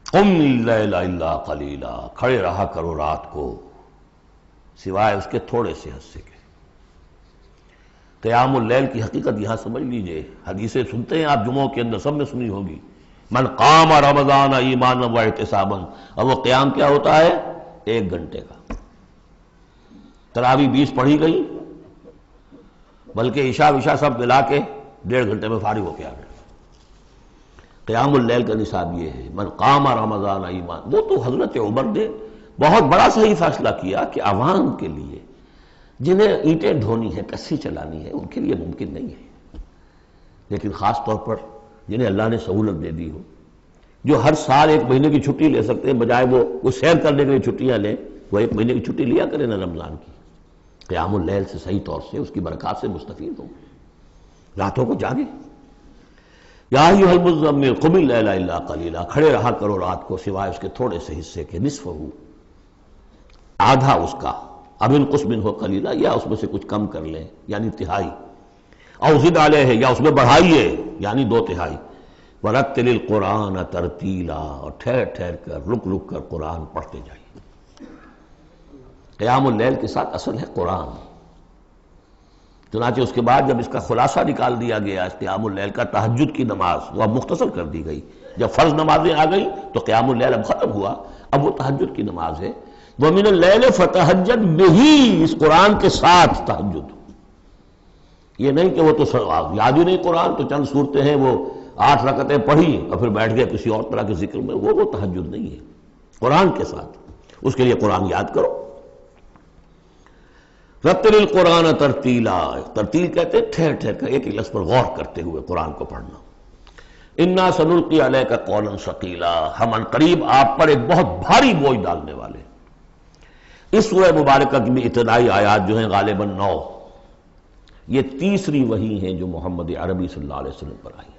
قم اللیل الا قلیلا، کھڑے رہا کرو رات کو سوائے اس کے تھوڑے سے حصے کے۔ قیام اللیل کی حقیقت یہاں سمجھ لیجئے، حدیثیں سنتے ہیں آپ جمعوں کے اندر، سب نے سنی ہوگی، من قام رمضان ایمانا واحتسابا، اور وہ قیام کیا ہوتا ہے؟ 1 گھنٹے کا۔ تراویح 20 پڑھی گئی، بلکہ عشاء وشاء سب ملا کے 1.5 گھنٹے میں فارغ ہو کے آ گئے۔ قیام اللیل کا نصاب یہ ہے، من قام رمضان ایمان۔ وہ تو حضرت عمر نے بہت بڑا صحیح فیصلہ کیا کہ عوام کے لیے جنہیں اینٹیں ڈھونی ہے، کسی چلانی ہے، ان کے لیے ممکن نہیں ہے، لیکن خاص طور پر جنہیں اللہ نے سہولت دے دی ہو، جو ہر سال 1 مہینے کی چھٹی لے سکتے ہیں، بجائے وہ سیر کرنے کے لیے چھٹیاں لیں، وہ 1 مہینے کی چھٹی لیا کریں نا رمضان کی۔ قیام اللیل سے صحیح طور سے اس کی برکات سے مستفید ہوں، راتوں کو جاگیں۔ یا ایھا المزمل قم اللیل الا قلیلا، کھڑے رہا کرو رات کو سوائے اس کے تھوڑے سے حصے کے، نصفہ، آدھا اس کا، اب انقص منہ قلیلا، یا اس میں سے کچھ کم کر لیں یعنی تہائی، او زد علیہ، یا اس میں بڑھائیے یعنی 2/3، ورتل القرآن ترتیلا، اور ٹھہر ٹھہر کر رک رک کر قرآن پڑھتے جائیے۔ قیام اللیل کے ساتھ اصل ہے قرآن۔ چنانچہ اس کے بعد جب اس کا خلاصہ نکال دیا گیا اس قیام اللیل کا، تہجد کی نماز وہ اب مختصر کر دی گئی، جب فرض نمازیں آ گئی تو قیام اللیل اب ختم ہوا، اب وہ تہجد کی نماز ہے۔ وَمِنَ اللَّيْلِ فَتَہجد بِهِ، اس قرآن کے ساتھ تہجد، یہ نہیں کہ وہ تو یاد ہی نہیں قرآن تو چند صورتیں ہیں وہ 8 رکعتیں پڑھی اور پھر بیٹھ گئے کسی اور طرح کے ذکر میں، وہ تہجد نہیں ہے، قرآن کے ساتھ اس کے لیے قرآن یاد کرو۔ رتل القرآن ترتیلا، ترتیل کہتے ہیں ٹھہر ٹھہر کر ایک ہی لفظ پر غور کرتے ہوئے قرآن کو پڑھنا۔ انا سنلقی علیک قولا ثقیلا، ہم عنقریب آپ پر ایک بہت بھاری بوجھ ڈالنے والے۔ اس سورہ مبارکہ کی ابتدائی آیات جو ہیں غالباً 9، یہ تیسری وحی ہیں جو محمد عربی صلی اللہ علیہ وسلم پر آئی ہیں،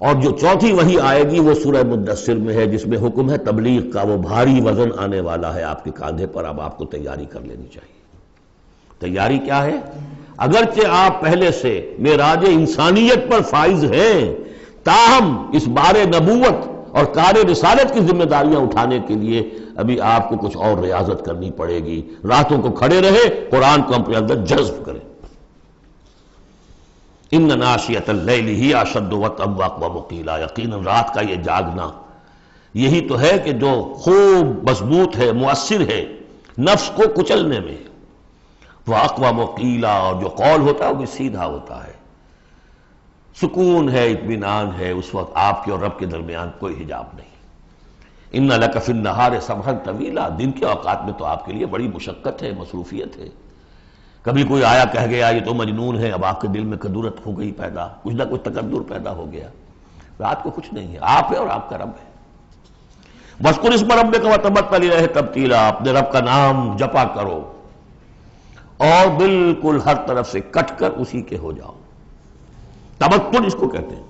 اور جو چوتھی وحی آئے گی وہ سورہ مدثر میں ہے، جس میں حکم ہے تبلیغ کا، وہ بھاری وزن آنے والا ہے آپ کے کاندھے پر، اب آپ کو تیاری کر لینی چاہیے۔ تیاری کیا ہے؟ اگرچہ آپ پہلے سے معراج انسانیت پر فائز ہیں، تاہم اس بار نبوت اور کار رسالت کی ذمہ داریاں اٹھانے کے لیے ابھی آپ کو کچھ اور ریاضت کرنی پڑے گی۔ راتوں کو کھڑے رہے، قرآن کو اپنے اندر جذب کریں۔ ان ناشیۃ اللیل ہی اشد وطئا واقوم قیلا، یقیناً رات کا یہ جاگنا یہی تو ہے کہ جو خوب مضبوط ہے، مؤثر ہے نفس کو کچلنے میں، واقوم قیلا، اور جو قول ہوتا ہے وہ بھی سیدھا ہوتا ہے، سکون ہے، اطمینان ہے، اس وقت آپ کے اور رب کے درمیان کوئی حجاب نہیں۔ ان لک فی النہار سبحا طویلا، دن کے اوقات میں تو آپ کے لیے بڑی مشقت ہے، مصروفیت ہے۔ کبھی کوئی آیا کہہ گیا یہ تو مجنون ہے، اب آپ کے دل میں کدورت ہو گئی پیدا، کچھ نہ کچھ تکدر پیدا ہو گیا۔ رات کو کچھ نہیں ہے، آپ ہے اور آپ کا رب ہے۔ وَاذْكُرِ اسْمَ رَبِّكَ وَتَبَتَّلْ إِلَيْهِ تَبْتِيلًا، اپنے رب کا نام جپا کرو اور بالکل ہر طرف سے کٹ کر اسی کے ہو جاؤ۔ تبتل اس کو کہتے ہیں،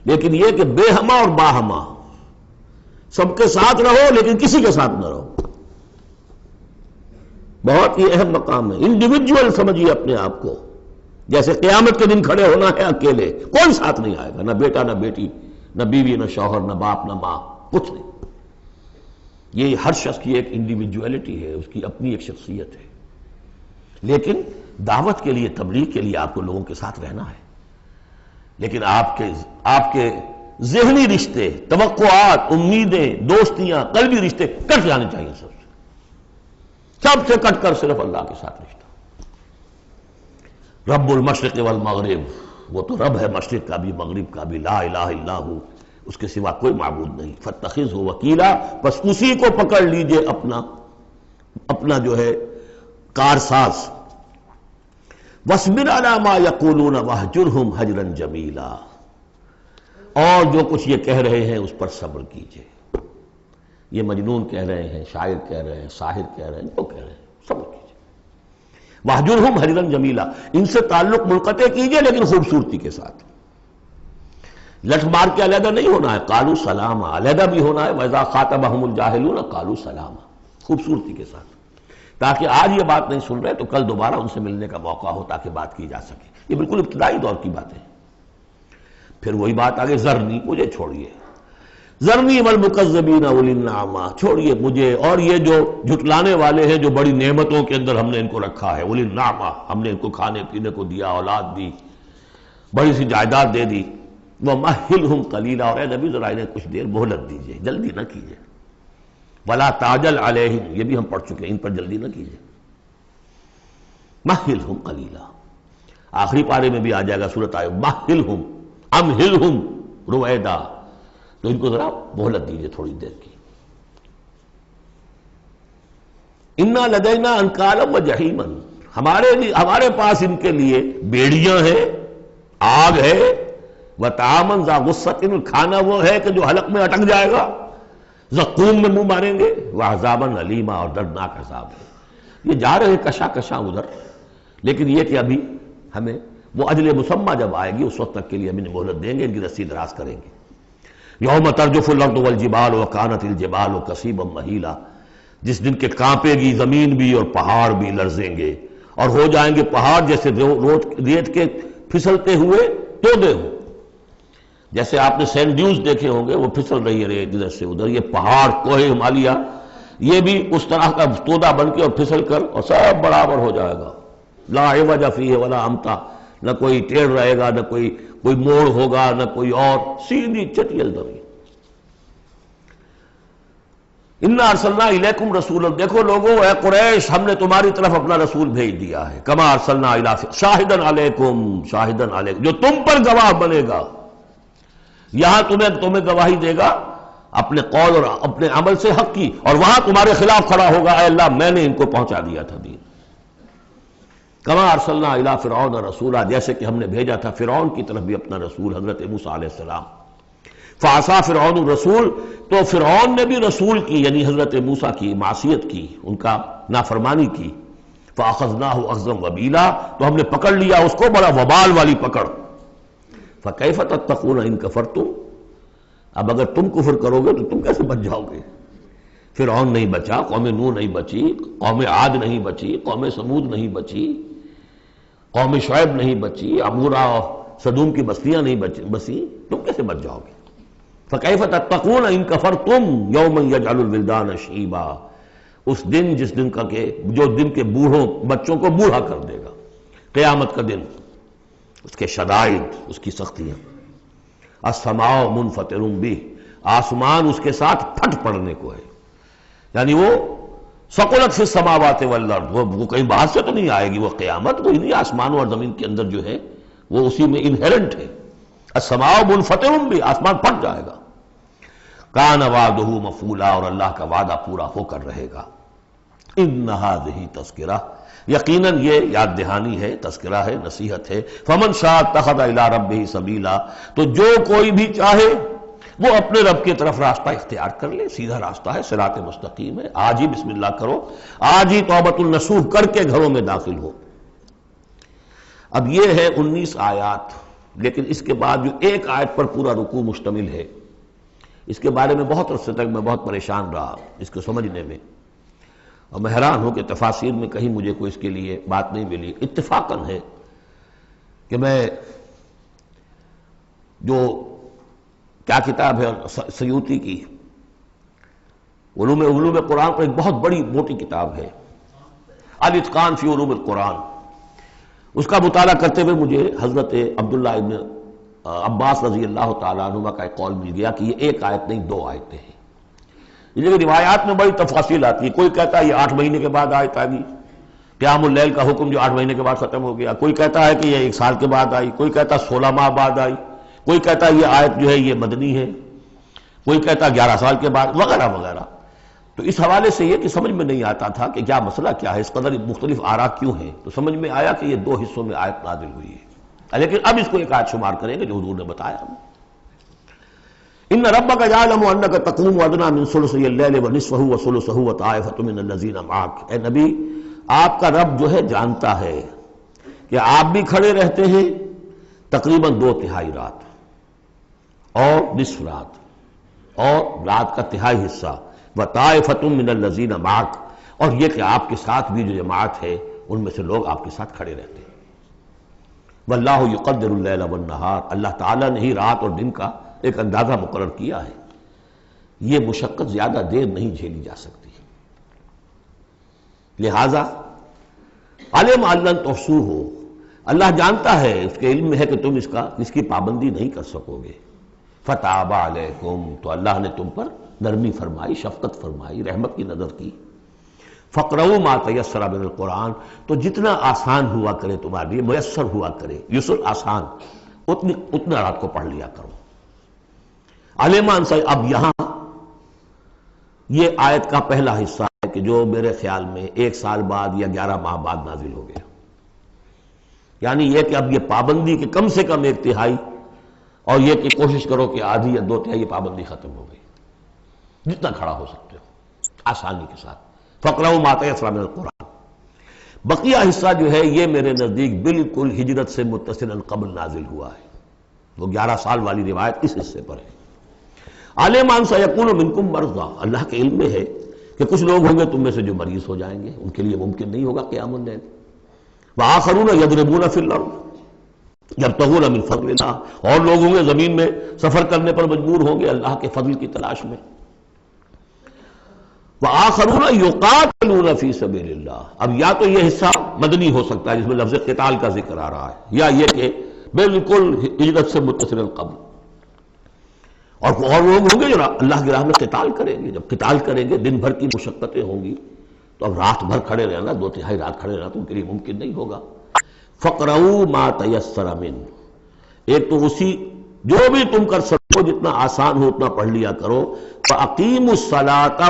لیکن یہ کہ بے ہما اور باہما، سب کے ساتھ رہو لیکن کسی کے ساتھ نہ رہو، بہت ہی اہم مقام ہے۔ انڈیویجول سمجھیے اپنے آپ کو، جیسے قیامت کے دن کھڑے ہونا ہے اکیلے، کوئی ساتھ نہیں آئے گا، نہ بیٹا نہ بیٹی، نہ بیوی نہ شوہر، نہ باپ نہ ماں، کچھ نہیں۔ یہ ہر شخص کی ایک انڈیویجویلٹی ہے، اس کی اپنی ایک شخصیت ہے، لیکن دعوت کے لیے، تبلیغ کے لیے آپ کو لوگوں کے ساتھ رہنا ہے، لیکن آپ کے ذہنی رشتے، توقعات، امیدیں، دوستیاں، قلبی رشتے کٹ جانے چاہیے، سب سے کٹ کر صرف اللہ کے ساتھ رشتہ۔ رب المشرق والمغرب، وہ تو رب ہے مشرق کا بھی مغرب کا بھی، لا الہ الا ہو، اس کے سوا کوئی معبود نہیں۔ فاتخذہ وکیلا، بس اسی کو پکڑ لیجئے اپنا جو ہے کارساز۔ واصبر علی ما یقولون واہجرہم ہجرا جمیلا، اور جو کچھ یہ کہہ رہے ہیں اس پر صبر کیجئے۔ یہ مجنون کہہ رہے ہیں، شاعر کہہ رہے ہیں، ساحر کہہ رہے ہیں، جو کہہ رہے ہیں صبر کیجئے۔ واہجرہم ہجرا جمیلا، ان سے تعلق منقطع کیجئے لیکن خوبصورتی کے ساتھ، لٹھ مار کے علیحدہ نہیں ہونا ہے، قالوا سلاما، علیحدہ بھی ہونا ہے، وَإِذَا خَاطَبَهُمُ الْجَاهِلُونَ قَالُوا سَلَامًا، خوبصورتی کے ساتھ، تاکہ آج یہ بات نہیں سن رہے تو کل دوبارہ ان سے ملنے کا موقع ہو، تاکہ بات کی جا سکے۔ یہ بالکل ابتدائی دور کی باتیں ہیں۔ پھر وہی بات آگے، ذرنی، مجھے چھوڑیے، ذرنی والمکذبین اولی النعمہ، چھوڑیے مجھے اور یہ جو جھٹلانے والے ہیں جو بڑی نعمتوں کے اندر ہم نے ان کو رکھا ہے، اولی النعمہ، ہم نے ان کو کھانے پینے کو دیا، اولاد دی، بڑی سی جائیداد دے دی، وَمَهِّلْهُمْ قَلِيلًا، اور اے نبی ذرا انہیں کچھ دیر مہلت دیجئے، جلدی نہ کیجئے، وَلَا تَعْجَلْ عَلَيْهِمْ، یہ بھی ہم پڑھ چکے ہیں، ان پر جلدی نہ کیجئے، مَهِّلْهُمْ قَلِيلًا، آخری پارے میں بھی آ جائے گا سورۃ آئے، مَهِّلْهُمْ أَمْهِلْهُمْ رُوَيْدًا، تو ان کو ذرا مہلت دیجئے تھوڑی دیر کی۔ اِنَّا لَدَيْنَا أَنْكَالًا وَجَحِيمًا، ہمارے پاس ان کے لیے بیڑیاں ہیں، آگ ہے، وَطَعَامًا ذَا غُصَّةٍ، کھانا وہ ہے کہ جو حلق میں اٹک جائے گا، زقوم میں منہ ماریں گے، وَعَذَابًا أَلِيمًا، اور دردناک عذاب ہے۔ یہ جا رہے ہیں کشا کشا ادھر، لیکن یہ کہ ابھی ہمیں وہ اجل مسمى جب آئے گی اس وقت تک کے لیے ہم انہیں مہلت دیں گے، ان کی رسی دراز کریں گے۔ یوم ترجف الارض والجبال وکانت الجبال کثیبا مہیلا، جس دن کے کانپے گی زمین بھی اور پہاڑ بھی لرزیں گے، اور ہو جائیں گے پہاڑ جیسے ریت کے پھسلتے ہوئے تودے ہوں۔ جیسے آپ نے سینڈ ڈیوز دیکھے ہوں گے، وہ پھسل رہی ہے ریت ادھر سے ادھر، یہ پہاڑ کوہ ہمالیہ یہ بھی اس طرح کا تودا بن کے اور پھسل کر اور سب برابر ہو جائے گا، لا عوج فیہ ولا امتا، نہ کوئی ٹیڑھ رہے گا، نہ کوئی موڑ ہوگا، نہ کوئی اور، سیدھی چٹیل زمین۔ انا ارسلنا الیکم رسولا، دیکھو لوگو اے قریش، ہم نے تمہاری طرف اپنا رسول بھیج دیا ہے، کما ارسلنا الی شاہدا علیکم، شاہدا علیکم، جو تم پر گواہ بنے گا، یہاں تمہیں گواہی دے گا اپنے قول اور اپنے عمل سے حق کی، اور وہاں تمہارے خلاف کھڑا ہوگا، اے اللہ میں نے ان کو پہنچا دیا تھا دین۔ کما ارسلنا الی فرعون رسولا، جیسے کہ ہم نے بھیجا تھا فرعون کی طرف بھی اپنا رسول حضرت موسیٰ علیہ السلام۔ فعصا فرعون الرسول، تو فرعون نے بھی رسول کی یعنی حضرت موسیٰ کی معصیت کی، ان کا نافرمانی کی۔ فاخذناہ اخذا وبیلا، تو ہم نے پکڑ لیا اس کو بڑا وبال والی پکڑ۔ فکیف تتقون ان کفرتم، اب اگر تم کفر کرو گے تو تم کیسے بچ جاؤ گے؟ فرعون نہیں بچا، قوم نوح نہیں بچی، قوم عاد نہیں بچی، قوم سمود نہیں بچی، قوم شعیب نہیں بچی، عمورہ اور صدوم کی بستیاں نہیں بسی، تم کیسے بچ جاؤ گے؟ فَكَيْفَ تَتَّقُونَ إِن كَفَرْتُمْ يَوْمًا يَجْعَلُ الْوِلْدَانَ شِيبًا، اس دن جس دن کا کہ جو دن کے بوڑھوں بچوں کو بوڑھا کر دے گا، قیامت کا دن، اس کے شدائد، اس کی سختیاں۔ السماء منفطر بہ، آسمان اس کے ساتھ پھٹ پڑنے کو ہے، یعنی وہ ثقلت فی السماوات والارض، وہ کہیں باہر سے تو نہیں آئے گی، وہ قیامت کوئی نہیں، آسمان اور زمین کے اندر جو ہے وہ اسی میں انہیرنٹ ہے۔ السماء منفطر بہ، آسمان پھٹ جائے گا۔ کان وعدہ مفعولا، اور اللہ کا وعدہ پورا ہو کر رہے گا۔ ان ھذہ تذکرہ، یقیناً یہ یاد دہانی ہے، تذکرہ ہے، نصیحت ہے۔ فمن شاء اتخذ الی ربہ سبیلا، تو جو کوئی بھی چاہے وہ اپنے رب کی طرف راستہ اختیار کر لے، سیدھا راستہ ہے، صراط مستقیم ہے۔ آج ہی بسم اللہ کرو، آج ہی توبۃ النصوح کر کے گھروں میں داخل ہو۔ اب یہ ہے 19 آیات، لیکن اس کے بعد جو ایک آیت پر پورا رکوع مشتمل ہے، اس کے بارے میں بہت عرصے تک میں بہت پریشان رہا اس کو سمجھنے میں، اور میں حیران ہوں کہ تفاسیر میں کہیں مجھے کوئی اس کے لیے بات نہیں ملی۔ اتفاقاً ہے کہ میں جو کیا کتاب ہے سیوطی کی علوم قرآن پر، ایک بہت بڑی موٹی کتاب ہے الاتقان فی علوم القرآن، اس کا مطالعہ کرتے ہوئے مجھے حضرت عبداللہ ابن عباس رضی اللہ تعالیٰ عنہما کا ایک قول مل گیا کہ یہ ایک آیت نہیں 2 آیتیں ہیں۔ یہ روایات میں بڑی تفاصیل آتی ہے، کوئی کہتا ہے یہ 8 مہینے کے بعد آیت آ گئی، قیام اللیل کا حکم جو 8 مہینے کے بعد ختم ہو گیا، کوئی کہتا ہے کہ یہ 1 سال کے بعد آئی، کوئی کہتا ہے 16 ماہ بعد آئی، کوئی کہتا ہے یہ آیت جو ہے یہ مدنی ہے، کوئی کہتا ہے 11 سال کے بعد، وغیرہ وغیرہ۔ تو اس حوالے سے یہ کہ سمجھ میں نہیں آتا تھا کہ کیا مسئلہ کیا ہے، اس قدر مختلف آراء کیوں ہیں، تو سمجھ میں آیا کہ یہ 2 حصوں میں آیت نازل ہوئی ہے، لیکن اب اس کو ایک آیت شمار کریں گے جو حضور نے بتایا ہمیں۔ ان ربک یعلم انک تقوم ادنی من ثلثی اللیل ونصفہ وثلثہ وطائفۃ من الذین معک، اے نبی آپ کا رب جو ہے جانتا ہے کہ آپ بھی کھڑے رہتے ہیں تقریباً 2/3 رات اور نصف رات اور رات کا تہائی حصہ، وطائفۃ من الذین معک، اور یہ کہ آپ کے ساتھ بھی جو جماعت ہے ان میں سے لوگ آپ کے ساتھ کھڑے رہتے ہیں۔ واللہ یقدر اللیل والنہار، اللہ تعالیٰ نے ہی رات اور دن کا ایک اندازہ مقرر کیا ہے، یہ مشقت زیادہ دیر نہیں جھیلی جا سکتی، لہذا علم ان لن تحصوہ، اللہ جانتا ہے، اس کے علم میں ہے کہ تم اس کی پابندی نہیں کر سکو گے، فتاب علیکم، تو اللہ نے تم پر نرمی فرمائی، شفقت فرمائی، رحمت کی نظر کی، فقرؤوا ما تیسر من القرآن، تو جتنا آسان ہوا کرے تمہارے لیے، میسر ہوا کرے، یسر آسان، اتنا رات کو پڑھ لیا کرو۔ علیمان سے اب یہاں یہ آیت کا پہلا حصہ ہے کہ جو میرے خیال میں 1 سال بعد یا 11 ماہ بعد نازل ہو گیا، یعنی یہ کہ اب یہ پابندی کہ کم سے کم 1/3 اور یہ کہ کوشش کرو کہ آدھی یا 2/3 یہ پابندی ختم ہو گئی، جتنا کھڑا ہو سکتے ہو آسانی کے ساتھ، فقرؤوا ما تیسر من القرآن۔ بقیہ حصہ جو ہے یہ میرے نزدیک بالکل ہجرت سے متصلا قبل نازل ہوا ہے، وہ 11 سال والی روایت اس حصے پر ہے۔ علم ان سیکون منکم مرضی، اللہ کے علم میں ہے کہ کچھ لوگ ہوں گے تم میں سے جو مریض ہو جائیں گے، ان کے لیے ممکن نہیں ہوگا قیام اللیل، وآخرون یضربون فی الارض یبتغون من فضل اللہ، اور لوگ ہوں گے زمین میں سفر کرنے پر مجبور ہوں گے اللہ کے فضل کی تلاش میں، وآخرون یقاتلون فی سبیل اللہ، اب یا تو یہ حصہ مدنی ہو سکتا ہے جس میں لفظ قتال کا ذکر آ رہا ہے، یا یہ کہ بالکل ہجرت سے متصل قبل، اور لوگ ہوں گے جو اللہ کی راہ میں قتال کریں گے، جب قتال کریں گے دن بھر کی مشقتیں ہوں گی، تو اب رات بھر کھڑے رہنا، 2/3 رات کھڑے رہنا تو ان کے لیے ممکن نہیں ہوگا۔ فقرؤوا ما تیسر من، ایک تو اسی جو بھی تم کر سکو جتنا آسان ہو اتنا پڑھ لیا کرو، فاقیموا الصلاۃ